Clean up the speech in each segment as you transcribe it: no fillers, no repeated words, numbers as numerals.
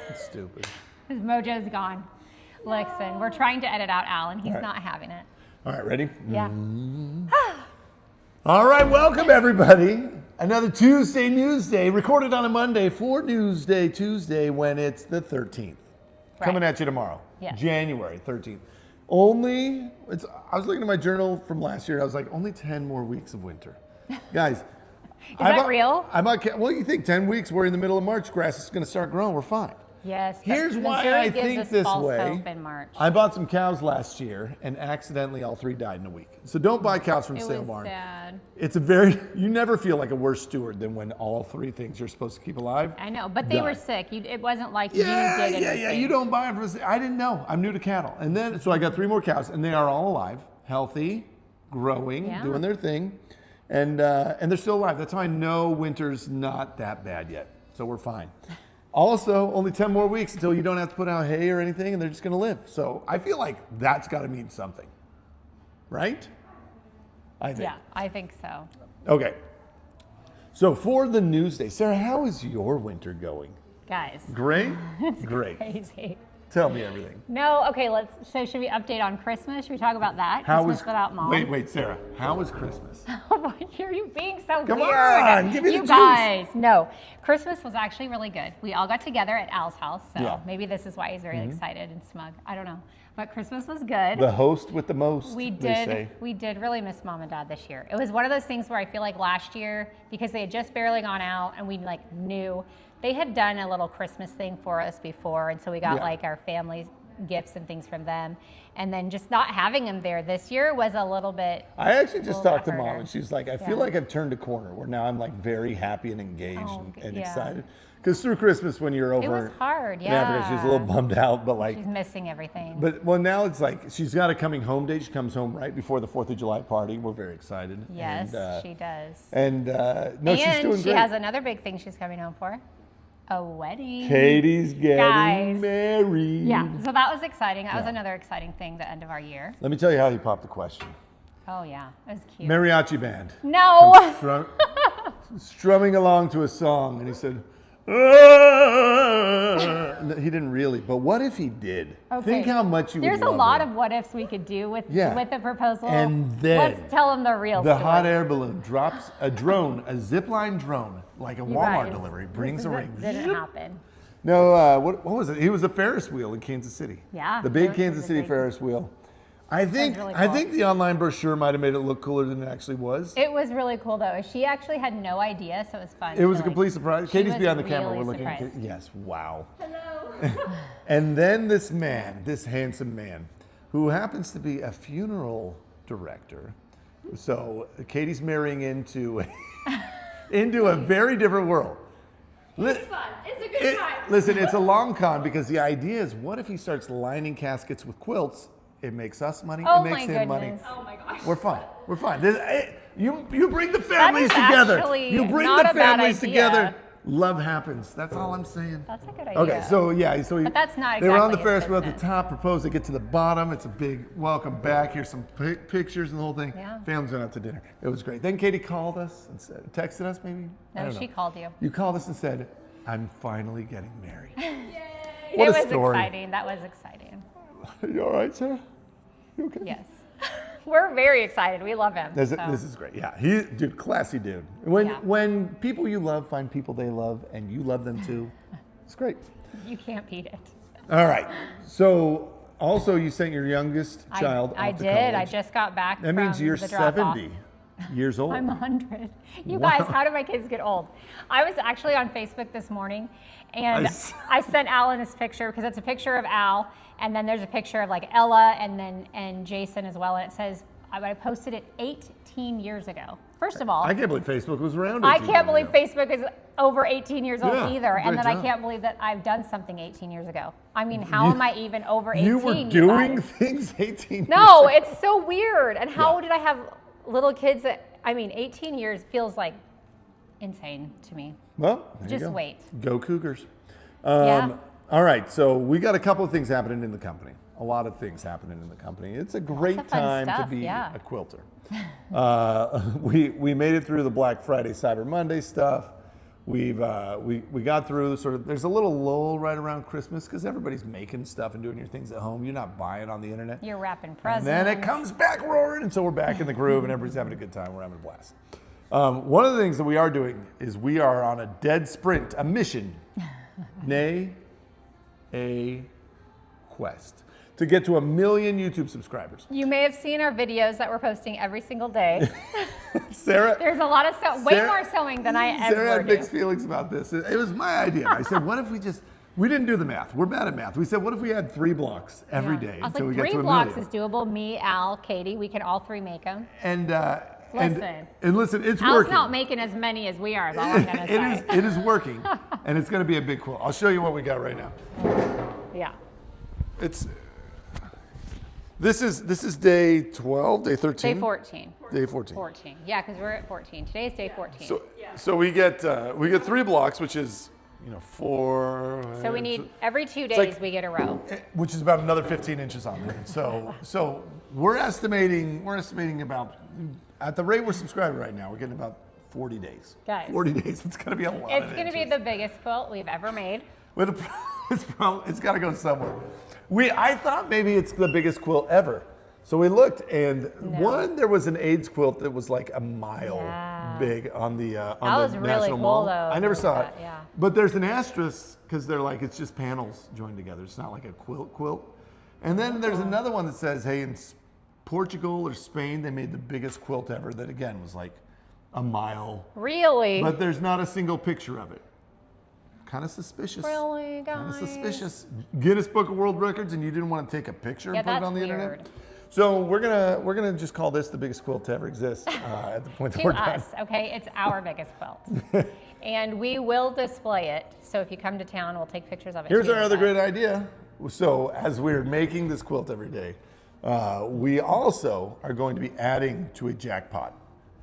It's stupid. His mojo's gone. No. Listen, we're trying to edit out Al, and he's not having it. All right, ready? Yeah. All right, welcome everybody. Another Tuesday Newsday, recorded on a Monday for Newsday Tuesday when it's the 13th. Right. Coming at you tomorrow, January 13th. I was looking at my journal from last year, I was like, only 10 more weeks of winter. Guys. Is that real? Well, you think 10 weeks, we're in the middle of March, grass is gonna start growing, we're fine. Yes. Here's why I think this way. In March. I bought some cows last year and accidentally all 3 died in a week. So don't buy cows from sale barn. Sad. You never feel like a worse steward than when all 3 things you're supposed to keep alive. I know, but they were sick. It wasn't like you did anything. Yeah, you don't buy them I didn't know. I'm new to cattle. And then, so I got 3 more cows and they are all alive, healthy, growing, doing their thing. And they're still alive. That's how I know winter's not that bad yet. So we're fine. Also, only 10 more weeks until you don't have to put out hay or anything, and they're just going to live. So I feel like that's got to mean something, right? I think. Yeah, I think so. Okay. So for the Newsday, Sarah, how is your winter going? Guys. Great? It's great. Crazy. Tell me everything. No, okay, so should we update on Christmas? Should we talk about that? Christmas without Mom. Wait, Sarah, how was Christmas? Why are you being so weird? Come on, give me the juice. You guys, no. Christmas was actually really good. We all got together at Al's house, so maybe this is why he's very excited and smug. I don't know. But Christmas was good. The host with the most, we did really miss Mom and Dad this year. It was one of those things where I feel like last year, because they had just barely gone out and we knew, they had done a little Christmas thing for us before, and so we got our family's gifts and things from them, and then just not having them there this year was a little bit. I actually just talked to Mom and she's like, I feel like I've turned a corner where now I'm like very happy and engaged and excited. Because through Christmas when you're over, it was hard, in Africa, she's a little bummed out, but like she's missing everything. But now it's like she's got a coming home date. She comes home right before the 4th of July party. We're very excited. Yes, she does. And she's doing great. She has another big thing she's coming home for. A wedding. Katie's getting married. Yeah, so that was exciting. That was another exciting thing, the end of our year. Let me tell you how he popped the question. Oh, yeah, it was cute. Mariachi band. No. Strumming along to a song, and he said, he didn't really, but what if he did? Okay. Think how much you would love There's a lot of what ifs we could do with the proposal. And then let's tell him the real story. The hot air balloon drops a drone, a zipline drone, like a Walmart delivery, brings a ring. Didn't happen. No, what was it? He was a Ferris wheel in Kansas City. Yeah. The big Kansas City Ferris wheel. I think the online brochure might have made it look cooler than it actually was. It was really cool though. She actually had no idea, so it was fun. It was a complete surprise. Katie's behind the camera. Really we're looking at surprised. Yes, wow. Hello. And then this handsome man, who happens to be a funeral director. So Katie's marrying into a very different world. It's fun. It's a good time. Listen, it's a long con because the idea is, what if he starts lining caskets with quilts? It makes us money. Oh, it makes him money. Oh my gosh. We're fine. We're fine. You bring the families together. You bring the families together. Love happens. That's all I'm saying. That's a good idea. Okay, so but that's not exactly they were on the Ferris wheel at the top, proposed, they get to the bottom. It's a big welcome back. Here's some pictures and the whole thing. Yeah. Families went out to dinner. It was great. Then Katie called us and texted us maybe. No, she called you. You called us and said, I'm finally getting married. Yay. What it a was story. exciting. That was exciting. Are you all right, Sarah? You okay? Yes. We're very excited. We love him. This is great. Yeah, classy dude. When people you love find people they love and you love them too, it's great. You can't beat it. All right. So also you sent your youngest child off to college. I did. I just got back. That means you're 70 years old. I'm 100. You guys, how do my kids get old? I was actually on Facebook this morning, and I sent Alan this picture because it's a picture of Al, and then there's a picture of like Ella and Jason as well, and it says I posted it 18 years ago. First of all, I can't believe Facebook was around. I can't believe Facebook is over 18 years old either, and then job. I can't believe that I've done something 18 years ago. I mean, how am I even over 18? You were doing things 18 years No, ago. it's so weird. And how did I have little kids that, 18 years feels like insane to me. Well, there just you go. wait. Go Cougars. Yeah. All right, so we got a couple of things happening in the company. A lot of things happening in the company. It's a great time to be a quilter. We made it through the Black Friday, Cyber Monday stuff. we got through sort of, there's a little lull right around Christmas because everybody's making stuff and doing your things at home. You're not buying on the internet. You're wrapping presents. And then it comes back roaring, and so we're back in the groove, and everybody's having a good time. We're having a blast. One of the things that we are doing is we are on a dead sprint, a mission, nay, a quest, to get to 1 million YouTube subscribers. You may have seen our videos that we're posting every single day. Sarah, There's a lot of way more sewing than I ever Sarah had do. mixed feelings about this. It was my idea. I said, what if we didn't do the math. We're bad at math. We said, what if we had 3 blocks every day I was until like, we get to 3 1 blocks million? is doable. Me, Al, Katie, we can all 3 make them. And listen, it's Al's working. not making as many as we are, is all I'm gonna say. It is working, and it's going to be a big quilt. I'll show you what we got right now. Yeah. This is day 12, day 13? Day 14. Day 14. 14. Yeah, because we're at 14. Today's day 14. So we get 3 blocks, which is 4. So we need every 2 days like- we get a row. which is about another 15 inches on there. So we're estimating about, at the rate we're subscribing right now, we're getting about 40 days. Guys. 40 days. It's going to be a lot. It's going to be the biggest quilt we've ever made. It's got to go somewhere. I thought maybe it's the biggest quilt ever. So we looked, and there was an AIDS quilt that was like a mile big on the was really National cool, Mall. though. I never saw it. Yeah. But there's an asterisk because they're like, it's just panels joined together. It's not like a quilt. And then there's another one that says, hey, in Portugal or Spain, they made the biggest quilt ever. That again was like a mile. Really? But there's not a single picture of it. Kind of suspicious. Really, guys? Kind of suspicious. Guinness Book of World Records, and you didn't want to take a picture and put it on the internet. Weird. So we're gonna just call this the biggest quilt to ever exist at the point that To we're done. us, okay? It's our biggest quilt. And we will display it. So if you come to town, we'll take pictures of it. Here's too, our other but- great idea. So as we're making this quilt every day, we also are going to be adding to a jackpot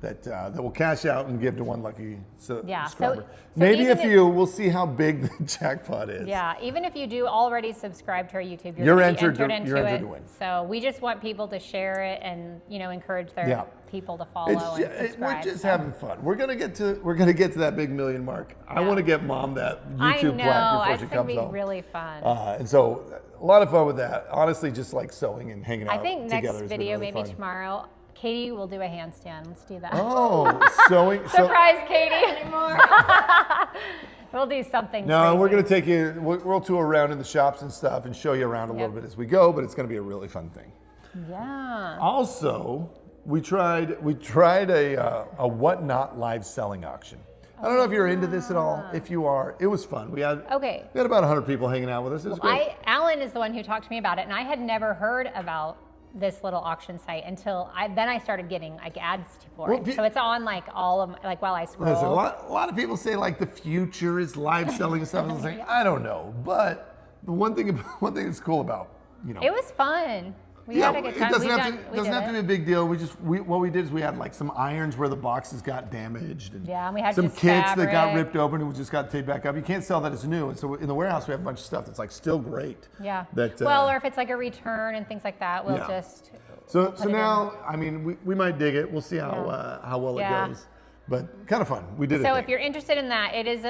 that we'll cash out and give to one lucky subscriber. So Maybe a even few. We'll see how big the jackpot is. Yeah, even if you do already subscribe to our YouTube, You're gonna be entered into to it. win. So we just want people to share it and encourage their people to follow and subscribe. We're just having fun. We're gonna get to that big million mark. I want to get Mom that YouTube plaque before she comes home. It's gonna be really fun. And so a lot of fun with that. Honestly, just like sewing and hanging out I think together next has been video, really maybe fun. tomorrow, Katie will do a handstand. Let's do that. Oh, sewing. Surprise, Katie! We'll do something. No, crazy. we're going to take you, we'll tour around in the shops and stuff and show you around a little bit as we go, but it's going to be a really fun thing. Yeah. Also, we tried a Whatnot live selling auction. I don't know if you're into this at all. If you are, it was fun. We had about 100 people hanging out with us. It was great. Alan is the one who talked to me about it, and I had never heard about this little auction site until I started getting ads for it. So it's on all of while I scroll. Listen, a lot of people say the future is live selling and stuff. I was like, I don't know, but the one thing that's cool about it was fun. We had a good time. It doesn't have to be a big deal. What we did is we had some irons where the boxes got damaged, and we had some just kits fabric that got ripped open and we just got taped back up. You can't sell that as new, and so in the warehouse we have a bunch of stuff that's still great. Yeah. That or if it's a return and things like that, we'll just. So now, I mean, we might dig it. We'll see how well it goes. But kind of fun. We did it. So if you're interested in that, it is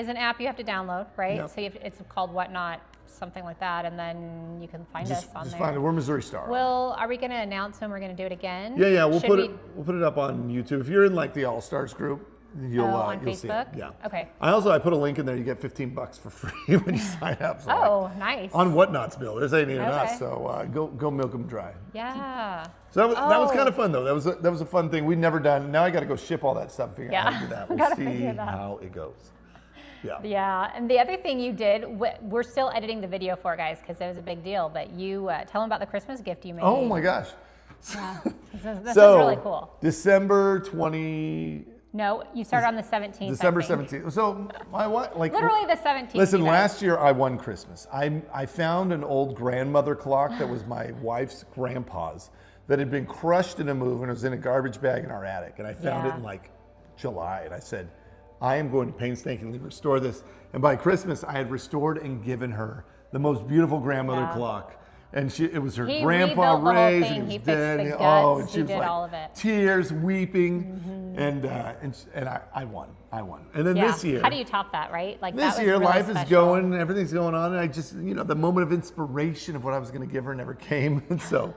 an app you have to download, right? Yep. So it's called Whatnot, something like that, and then you can find us on just there. find it. We're Missouri Star. Are we going to announce when we're going to do it again? Yeah. We'll put it up on YouTube. If you're in the All Stars group, you'll on you'll see it. Facebook? Yeah. Okay. I put a link in there. You get $15 for free when you sign up. So nice. On Whatnot's bill. This ain't even us. Okay. So go milk them dry. Yeah. So that was kind of fun though. That was a fun thing we'd never done. Now I got to go ship all that stuff and figure out how to do that. We'll see how it goes. Yeah. Yeah, and the other thing you did, we're still editing the video for it, guys, because it was a big deal. But you tell them about the Christmas gift you made. Oh my gosh. Yeah. This is really cool. December 20. No, you started on the 17th. December 17th. So my what? Literally the 17th. Listen, last year I won Christmas. I found an old grandmother clock that was my wife's grandpa's that had been crushed in a move and it was in a garbage bag in our attic. And I found it in July, and I said, I am going to painstakingly restore this. And by Christmas, I had restored and given her the most beautiful grandmother clock. And it was her He grandpa rebuilt the whole raised, thing. and He he was fixed dead. the and guts. and she He was did like all of it. tears, weeping, and I won. And then this year, how do you top that, right? Like this that was year, really life special. is going, everything's going on, and I just, the moment of inspiration of what I was going to give her never came, and so.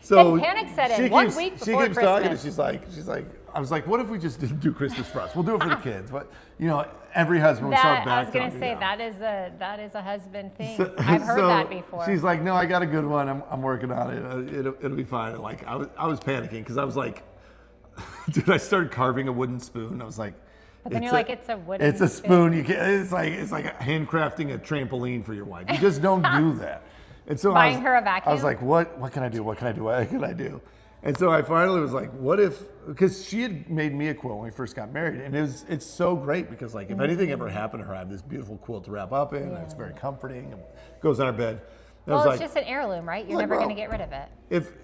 Then panic set in she 1 keeps, week she before keeps talking, and Christmas. she's like, I was like, what if we just didn't do Christmas for us? We'll do it for the kids. But every husband we start back. I was gonna talking, say that is a husband thing. So- I've heard so that before. She's like, no, I got a good one. I'm working on it. It'll be fine. Like I was panicking because I was like, dude, I started carving a wooden spoon. I was like, But then you're like, it's a wooden. it's a spoon. You can It's like handcrafting a trampoline for your wife. You just don't do that. And so Buying her a vacuum? I was like, what can I do? What can I do? What can I do? And so I finally was like, what if, because she had made me a quilt when we first got married, and it's so great because like if anything ever happened to her, I have this beautiful quilt to wrap up in, and it's very comforting, and goes on our bed. And I Well, was it's like, just an heirloom, right? You're like, never bro, gonna get rid of it.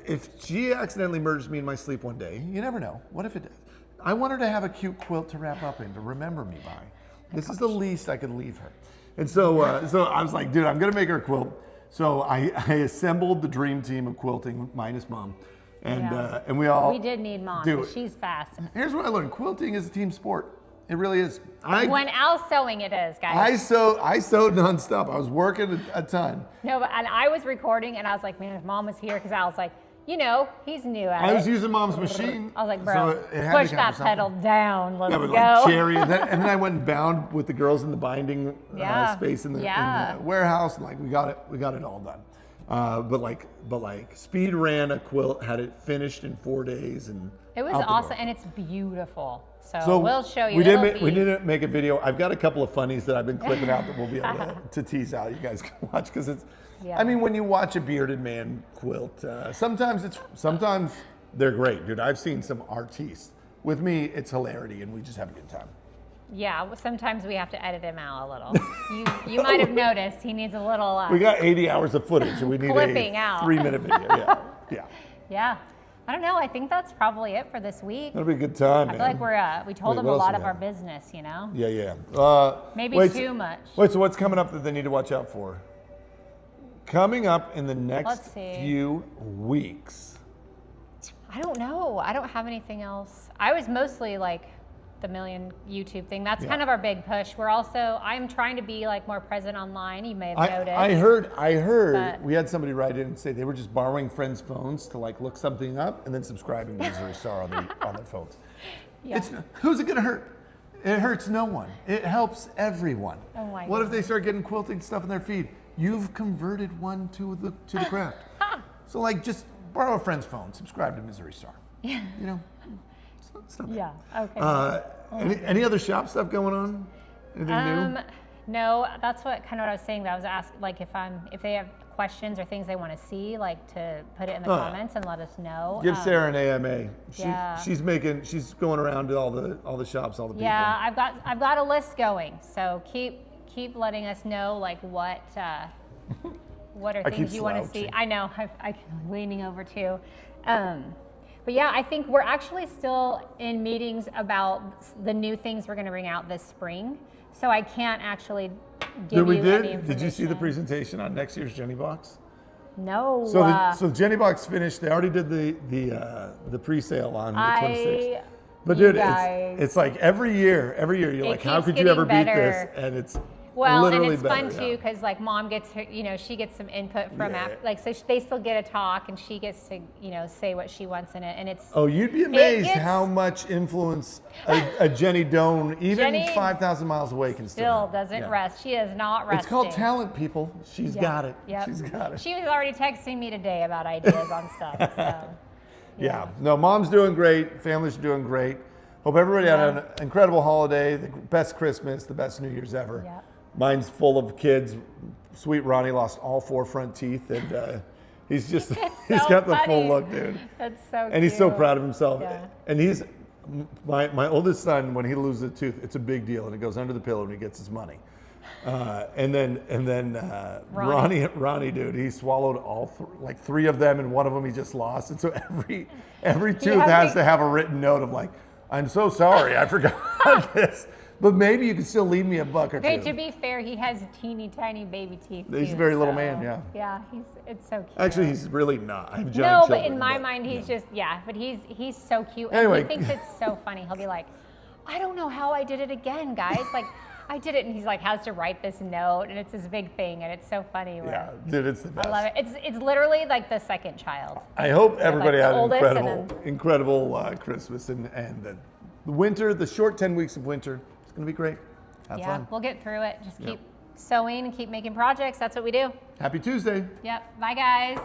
if she accidentally murders me in my sleep one day, you never know. What if it does? I want her to have a cute quilt to wrap up in, to remember me by. This is the least I could leave her. And so, so I was like, dude, I'm gonna make her a quilt. So I assembled the dream team of quilting, minus mom, and we all. We did need mom. do 'Cause it. she's fast. Here's what I learned: quilting is a team sport. It really is. When Al's sewing, it is, guys. I sewed nonstop. I was working a ton. No, but and I was recording, and I was like, man, if mom was here, because Al's like, he's new at it. I was using mom's machine. I was like, bro, so it had to push count that for something. pedal down. Let's Yeah, with go. like cherry, and then I went and bound with the girls in the binding Yeah. space in the Yeah. warehouse, and like we got it all done. But like speed ran a quilt, had it finished in 4 days, and It was out the awesome, door. and it's beautiful. So we'll show you. We It'll we be- didn't make a video. I've got a couple of funnies that I've been clipping out that we'll be able to tease out. You guys can watch because it's. Yeah. I mean, when you watch a bearded man quilt, sometimes they're great, dude. I've seen some artistes. With me, it's hilarity, and we just have a good time. Yeah, well, sometimes we have to edit him out a little. You might have noticed he needs a little. We got 80 hours of footage, and we need Clipping a out. 3-minute video. Yeah. Yeah, I don't know. I think that's probably it for this week. That'll be a good time, I man. feel like we told Wait, them what a else lot we of our got? business. Yeah. Maybe wait, too much. Wait, so what's coming up that they need to watch out for? Coming up in the next Let's see. few weeks. I don't know. I don't have anything else. I was mostly like the million YouTube thing. That's kind of our big push. I'm trying to be like more present online. You may have noticed. I heard But- we had somebody write in and say they were just borrowing friends' phones to like look something up and then subscribing to Missouri Star on their phones. Yeah. Who's it gonna hurt? It hurts no one. It helps everyone. Oh my What if they start getting quilting stuff in their feed? You've converted one to the craft. So like just borrow a friend's phone, subscribe to Missouri Star. Yeah. It's not bad. Yeah. Okay. Any other shop stuff going on? Anything new? No, that's what I was saying. That I was asked like if they have questions or things they want to see, like to put it in the comments and let us know. Give Sarah an AMA. Yeah. She's going around to all the shops, all the people. Yeah, I've got a list going. So keep letting us know like what are I things keep you want to see. slouching. I know I'm leaning over too. But yeah, I think we're actually still in meetings about the new things we're going to bring out this spring. So I can't actually give you any information. Did you see the presentation on next year's Jenny Box? No. So Jenny Box finished. They already did the pre-sale on the 26th. But you dude, guys. it's like every year you're like, how keeps could you ever beat getting this? better. And it's Well, and literally it's better, fun too because like mom gets her, she gets some input from Yeah. so they still get a talk and she gets to say what she wants in it, and it's Oh, you'd be amazed gets- how much influence a Jenny Doan, even Jenny 5,000 miles away, can still have. doesn't Yeah. rest. She is not resting. It's called talent, people. She's Yeah. got it. Yep. She's got it. She was already texting me today about ideas on stuff. So. Yeah. No, mom's doing great. Family's doing great. Hope everybody had an incredible holiday, the best Christmas, the best New Year's ever. Yep. Mine's full of kids. Sweet Ronnie lost all 4 front teeth, and he's just he's so got the full funny. look, dude. That's so cute. And he's so proud of himself. Yeah. And he's my oldest son. When he loses a tooth, it's a big deal, and it goes under the pillow, and he gets his money. And then Ronnie, dude, he swallowed all like 3 of them, and one of them he just lost. And so every tooth has to have a written note of like, I'm so sorry, I forgot this. But maybe you could still leave me a buck or Okay, two. to be fair, he has teeny tiny baby teeth. He's too, a very little so, man, yeah. Yeah, it's so cute. Actually, he's really not. I have giant no, children, but in my mind, he's just but he's so cute. Anyway. And he thinks it's so funny. He'll be like, I don't know how I did it again, guys. Like, I did it, and he's like, has to write this note, and it's this big thing, and it's so funny. Yeah, dude, it's the best. I love it. It's literally like the second child. I hope everybody like had the an oldest and incredible Christmas and the winter, the short 10 weeks of winter. It's going to be great. Have fun. We'll get through it. Just keep sewing and keep making projects. That's what we do. Happy Tuesday. Yep. Bye, guys.